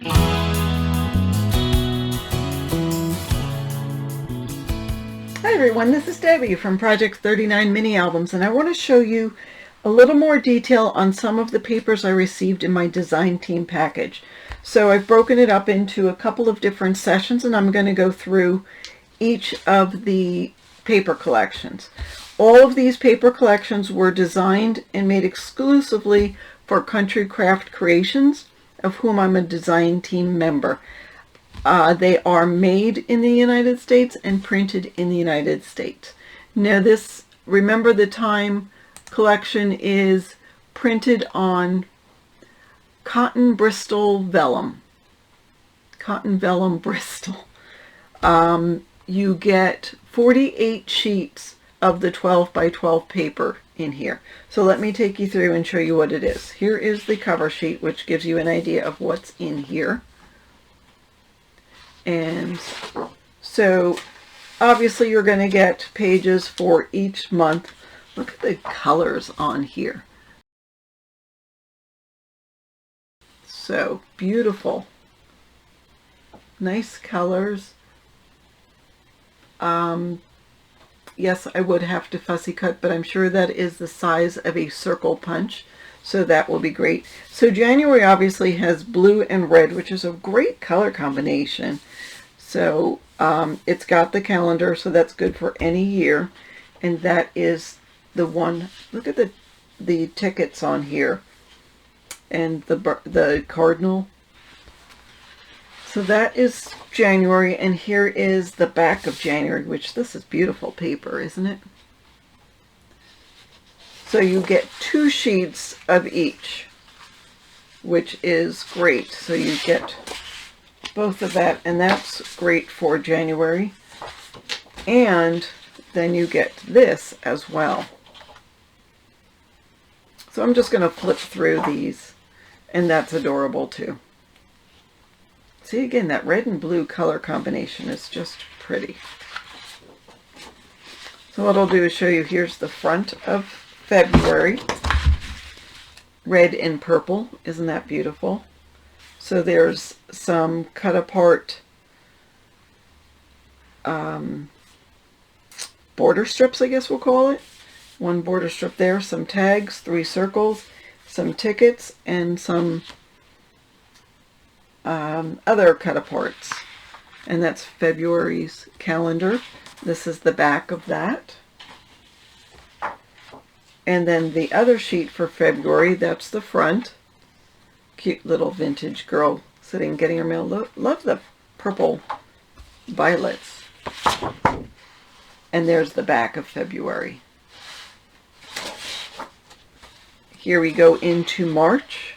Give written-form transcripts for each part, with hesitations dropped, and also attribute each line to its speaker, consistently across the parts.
Speaker 1: Hi everyone, this is Debbie from Project 39 Mini Albums, and I want to show you a little more detail on some of the papers I received in my design team package. So I've broken it up into a couple of different sessions, and I'm going to go through each of the paper collections. All of these paper collections were designed and made exclusively for Country Craft Creations, of whom I'm a design team member. They are made in the United States and printed in the United States. Now this Remember the Time collection is printed on cotton Bristol vellum. Cotton vellum Bristol. You get 48 sheets of the 12 by 12 paper in here. So let me take you through and show you what it is. Here is the cover sheet, which gives you an idea of what's in here. And so obviously you're going to get pages for each month. Look at the colors on here. So beautiful. Nice colors. Yes, I would have to fussy cut, but I'm sure that is the size of a circle punch. So that will be great. So January obviously has blue and red, which is a great color combination. So it's got the calendar, so that's good for any year. And that is the one. Look at the tickets on here and the cardinal. So that is January, and here is the back of January, which this is beautiful paper, isn't it? So you get 2 sheets of each, which is great. So you get both of that, and that's great for January. And then you get this as well. So I'm just going to flip through these, and that's adorable too. See, again, that red and blue color combination is just pretty. So what I'll do is show you, here's the front of February. Red and purple. Isn't that beautiful? So there's some cut apart border strips, I guess we'll call it. One border strip there, some tags, 3 circles, some tickets, and some other cut aparts. And that's February's calendar. This is the back of that. And then the other sheet for February, that's the front. Cute little vintage girl sitting getting her mail. Love the purple violets. And there's the back of February. Here we go into March.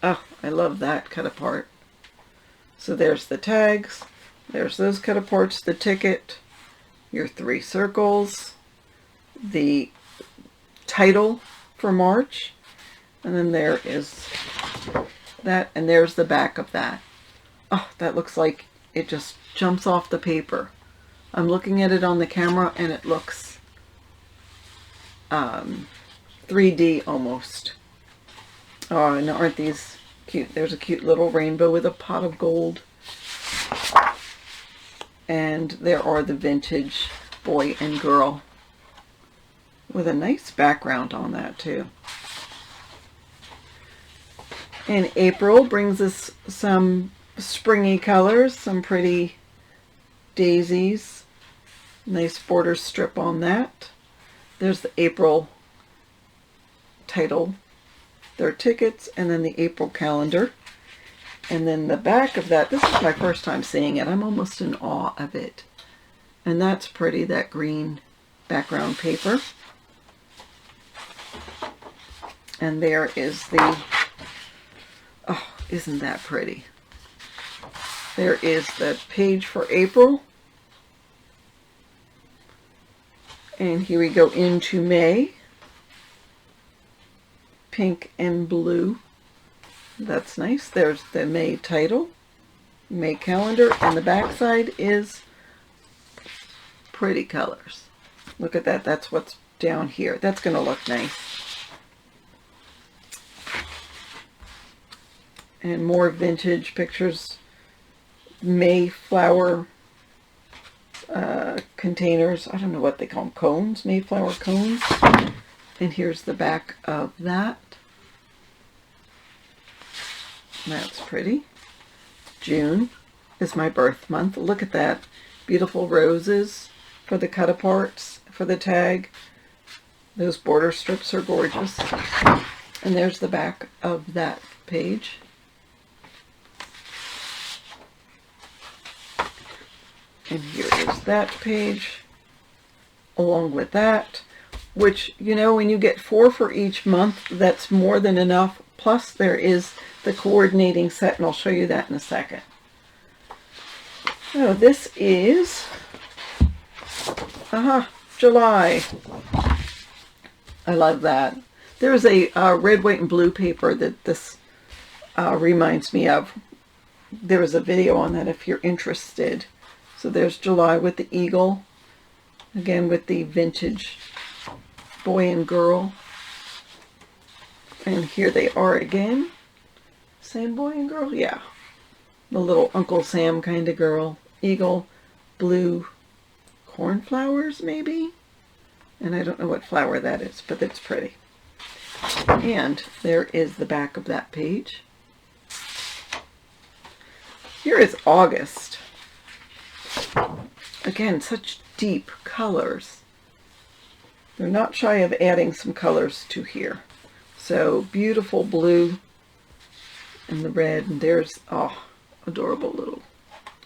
Speaker 1: Oh, I love that cut apart. So there's the tags, there's those cut aparts, the ticket, your 3 circles, the title for March, and then there is that, and there's the back of that. Oh, that looks like it just jumps off the paper. I'm looking at it on the camera and it looks 3D almost. Oh, and aren't these cute? There's a cute little rainbow with a pot of gold. And there are the vintage boy and girl with a nice background on that too. And April brings us some springy colors, some pretty daisies. Nice border strip on that. There's the April title, their tickets, and then the April calendar. And then the back of that, this is my first time seeing it. I'm almost in awe of it. And that's pretty, that green background paper. And there is the, oh, isn't that pretty? There is the page for April. And here we go into May. Pink and blue. That's nice. There's the May title, May calendar, and the back side is pretty colors. Look at that. That's what's down here. That's going to look nice. and more vintage pictures, Mayflower containers. I don't know what they call them, cones, Mayflower cones. And here's the back of that. That's pretty. June is my birth month. Look at that. Beautiful roses for the cut-aparts, for the tag. Those border strips are gorgeous. And there's the back of that page. And here is that page, along with that, which, you know, when you get 4 for each month, that's more than enough. Plus there is the coordinating set, and I'll show you that in a second. So this is, July. I love that. There's a red, white, and blue paper that this reminds me of. There was a video on that if you're interested. So there's July with the eagle, again with the vintage boy and girl. And here they are again. Same boy and girl? Yeah. The little Uncle Sam kind of girl. Eagle, blue cornflowers maybe? And I don't know what flower that is, but it's pretty. And there is the back of that page. Here is August. Again, such deep colors. They're not shy of adding some colors to here. So beautiful blue and the red, and there's, oh, adorable little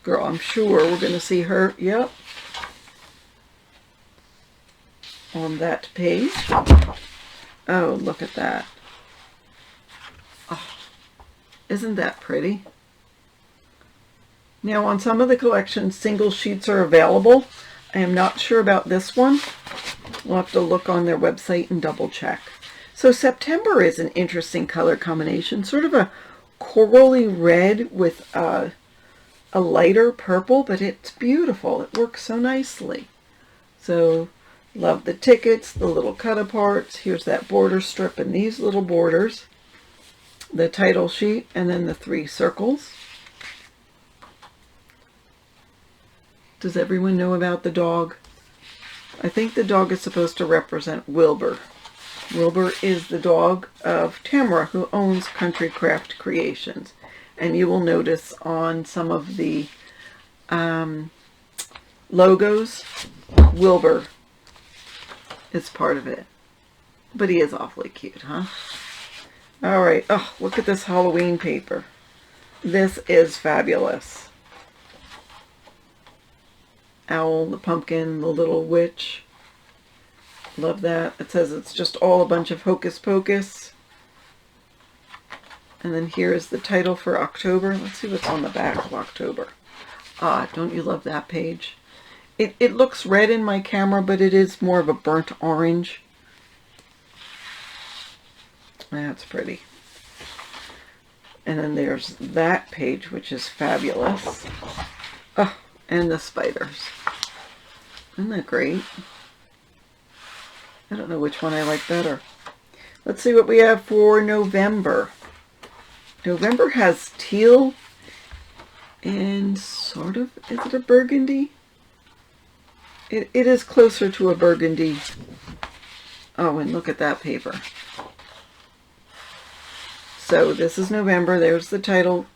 Speaker 1: girl. I'm sure we're going to see her, yep, on that page. Oh, look at that. Oh, isn't that pretty? Now, on some of the collections, single sheets are available. I am not sure about this one. We'll have to look on their website and double check. So September is an interesting color combination, sort of a corally red with a lighter purple, but it's beautiful. It works so nicely. So love the tickets, the little cut-aparts. Here's that border strip and these little borders. The title sheet, and then the 3 circles. Does everyone know about the dog? I think the dog is supposed to represent Wilbur. Wilbur is the dog of Tamara, who owns Country Craft Creations. And you will notice on some of the logos, Wilbur is part of it. But he is awfully cute, huh? All right. Oh, look at this Halloween paper. This is fabulous. Owl, the pumpkin, the little witch. Love that. It says it's just all a bunch of hocus pocus. And then here is the title for October. Let's see what's on the back of October. Ah, don't you love that page? It looks red in my camera, but it is more of a burnt orange. That's pretty. And then there's that page, which is fabulous. Oh, and the spiders. Isn't that great? I don't know which one I like better. Let's see what we have for November. November has teal and sort of, is it a burgundy? It is closer to a burgundy. Oh, and look at that paper. So this is November. There's the title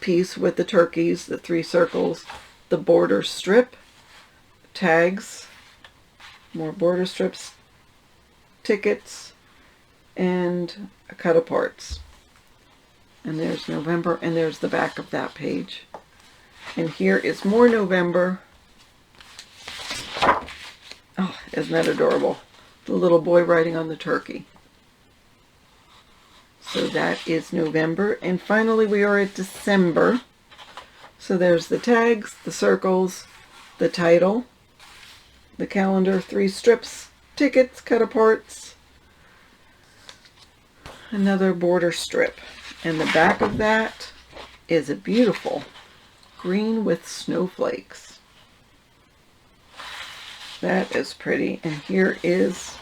Speaker 1: piece with the turkeys, the 3 circles, the border strip, tags, more border strips, tickets, and cut-aparts. And there's November, and there's the back of that page. And here is more November. Oh, isn't that adorable? The little boy riding on the turkey. So that is November. And finally we are at December. So there's the tags, the circles, the title, the calendar, 3 strips, tickets, cut-aparts, another border strip. And the back of that is a beautiful green with snowflakes. That is pretty. And here is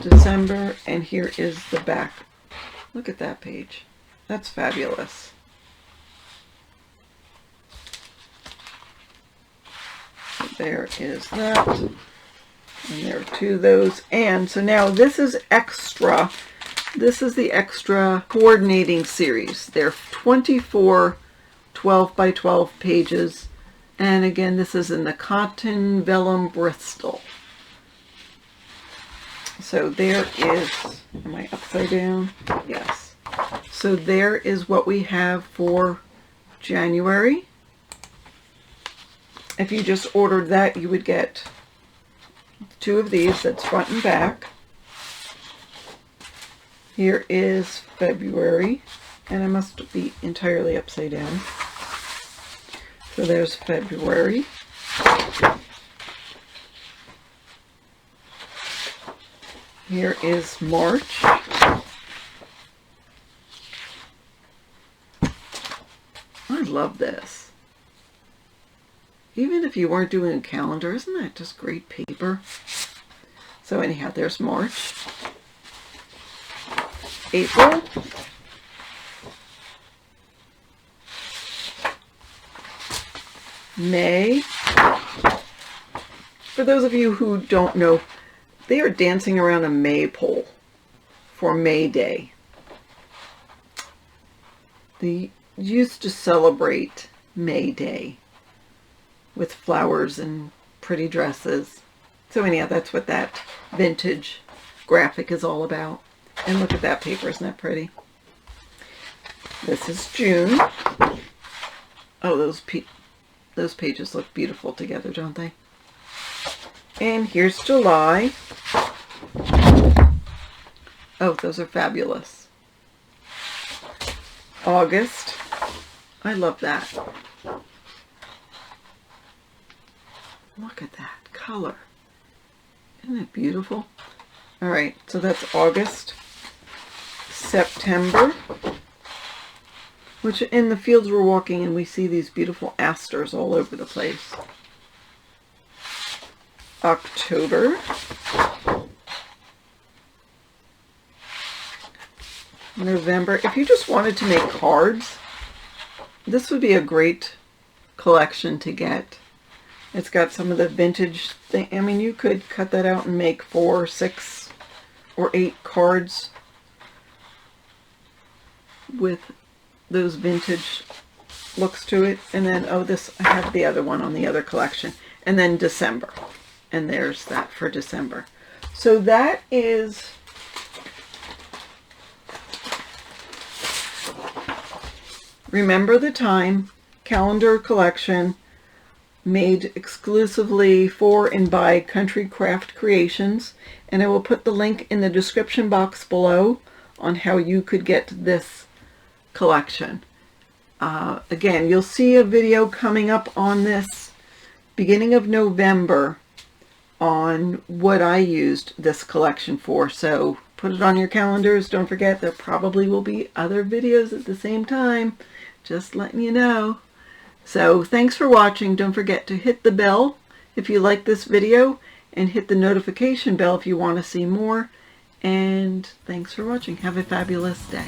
Speaker 1: December, and here is the back. Look at that page. That's fabulous. So there is that. And there are two of those. And so now this is extra. This is the extra coordinating series. There are 24 12 by 12 pages. And again, this is in the Cotton Vellum Bristol. So there is, am I upside down? Yes. So there is what we have for January. If you just ordered that, you would get two of these. That's front and back. Here is February, and I must be entirely upside down. So there's February. Here is March. I love this. Even if you weren't doing a calendar, isn't that just great paper? So anyhow, there's March. April. May. For those of you who don't know, they are dancing around a maypole for May Day. They used to celebrate May Day with flowers and pretty dresses. So anyhow, that's what that vintage graphic is all about. And look at that paper, isn't that pretty? This is June. Oh, those pages look beautiful together, don't they? And here's July. Oh, those are fabulous. August. I love that. Look at that color. Isn't it beautiful? All right, so that's August. September, which in the fields we're walking in, we see these beautiful asters all over the place. October. November. If you just wanted to make cards, this would be a great collection to get. It's got some of the vintage thing. I mean, you could cut that out and make 4, 6, or 8 cards with those vintage looks to it. And then, oh, this, I have the other one on the other collection. And then December. And there's that for December. So that is Remember the Time calendar collection made exclusively for and by Country Craft Creations. And I will put the link in the description box below on how you could get this collection. Again, you'll see a video coming up on this beginning of November on what I used this collection for. So put it on your calendars. Don't forget, there probably will be other videos at the same time. Just letting you know. So thanks for watching. Don't forget to hit the bell if you like this video and hit the notification bell if you want to see more. And thanks for watching. Have a fabulous day.